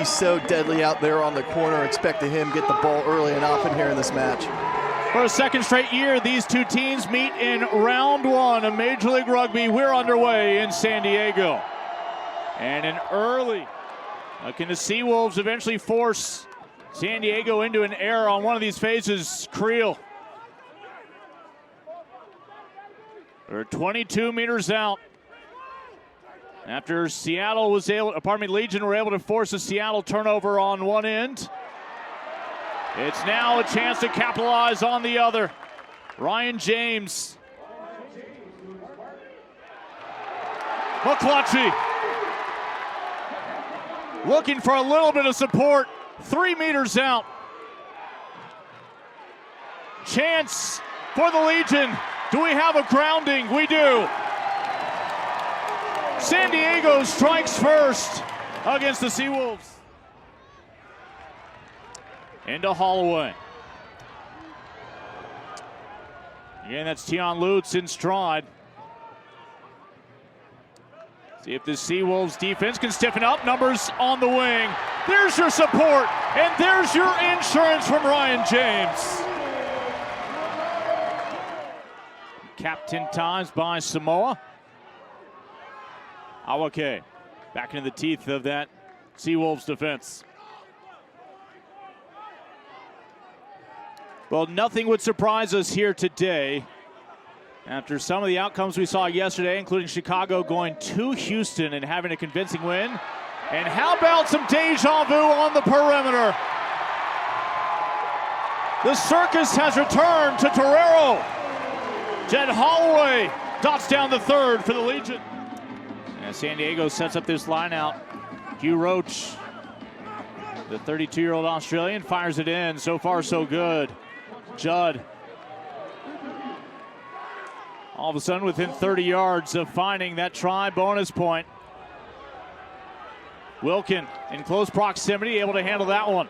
he's so deadly out there on the corner. Expecting him to get the ball early and often here in this match. For a second straight year, these two teams meet in round one of Major League Rugby. We're underway in San Diego. And an early, can the Seawolves eventually force San Diego into an error on one of these phases? Creel. They're 22 meters out. After Seattle was able, Legion were able to force a Seattle turnover on one end. It's now a chance to capitalize on the other. Ryan James. McClutchy. Looking for a little bit of support. 3 meters out. Chance for the Legion. Do we have a grounding? We do. San Diego strikes first against the Seawolves. Into Holloway. Again, that's Tion Lutz in stride. See if the Seawolves defense can stiffen up. Numbers on the wing. There's your support, and there's your insurance from Ryan James. Capped 10 times by Samoa. Awake back into the teeth of that Seawolves defense. Well, nothing would surprise us here today after some of the outcomes we saw yesterday, including Chicago going to Houston and having a convincing win. And how about some deja vu on the perimeter? The circus has returned to Torero. Jed Holloway dots down the third for the Legion. And San Diego sets up this line out. Hugh Roach, the 32-year-old Australian, fires it in. So far, so good. Judd. All of a sudden within 30 yards of finding that try bonus point. Wilkin in close proximity, able to handle that one.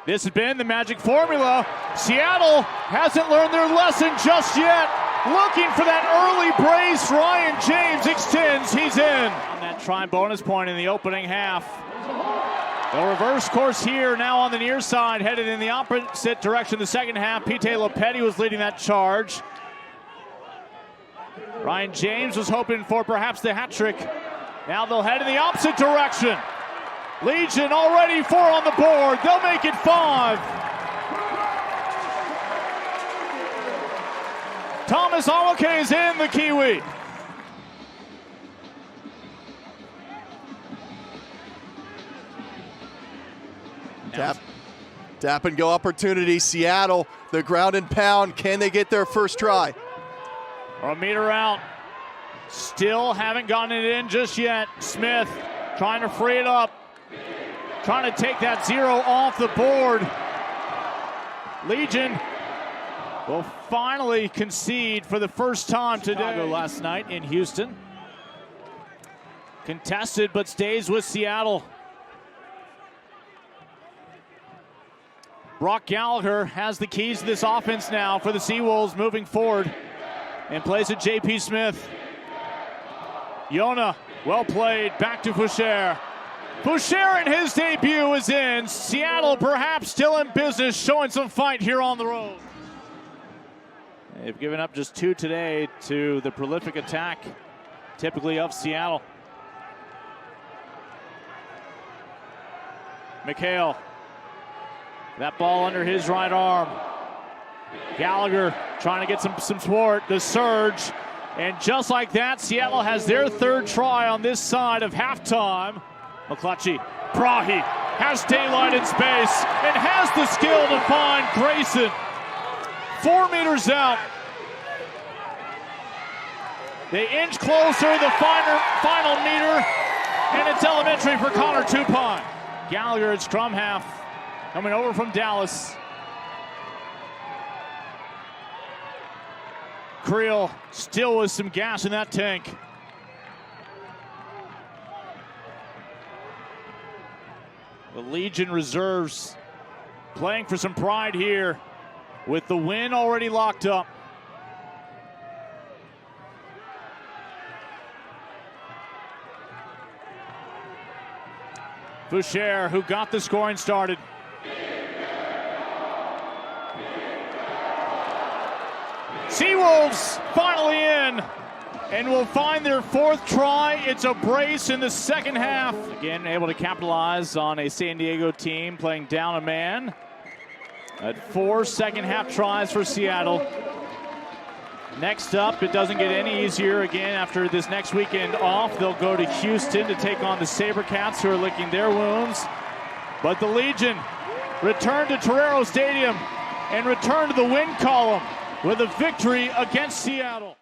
This has been the magic formula. Seattle hasn't learned their lesson just yet. Looking for that early brace. Ryan James extends, he's in. On that try bonus point in the opening half. The reverse course here now on the near side, headed in the opposite direction the second half. Pete Lepetti was leading that charge. Ryan James was hoping for perhaps the hat trick. Now they'll head in the opposite direction. Legion already 4 on the board. They'll make it 5. Thomas Awake is in, the Kiwi. Tap and go opportunity. Seattle, the ground and pound. Can they get their first try? Or a meter out. Still haven't gotten it in just yet. Smith trying to free it up. Trying to take that 0 off the board. Legion will finally concede for the first time today. Chicago last night in Houston. Contested but stays with Seattle. Brock Gallagher has the keys to this offense now for the Seawolves moving forward and plays it JP Smith. Yona, well played, back to Foucher. Foucher in his debut is in. Seattle perhaps still in business, showing some fight here on the road. They've given up just 2 today to the prolific attack, typically of Seattle. McHale. That ball under his right arm. Gallagher trying to get some support. The surge. And just like that, Seattle has their 3rd try on this side of halftime. McClutchy. Prahi has daylight in space and has the skill to find Grayson. 4 meters out. They inch closer, the final meter. And it's elementary for Connor Tupine. Gallagher at scrum half. Coming over from Dallas. Creel still with some gas in that tank. The Legion reserves playing for some pride here with the win already locked up. Boucher, who got the scoring started. Seawolves finally in and will find their 4th try. It's a brace in the second half. Again, able to capitalize on a San Diego team playing down a man. At 4 second half tries for Seattle. Next up, it doesn't get any easier. Again, after this next weekend off, they'll go to Houston to take on the SaberCats, who are licking their wounds. But the Legion return to Torero Stadium and return to the win column with a victory against Seattle.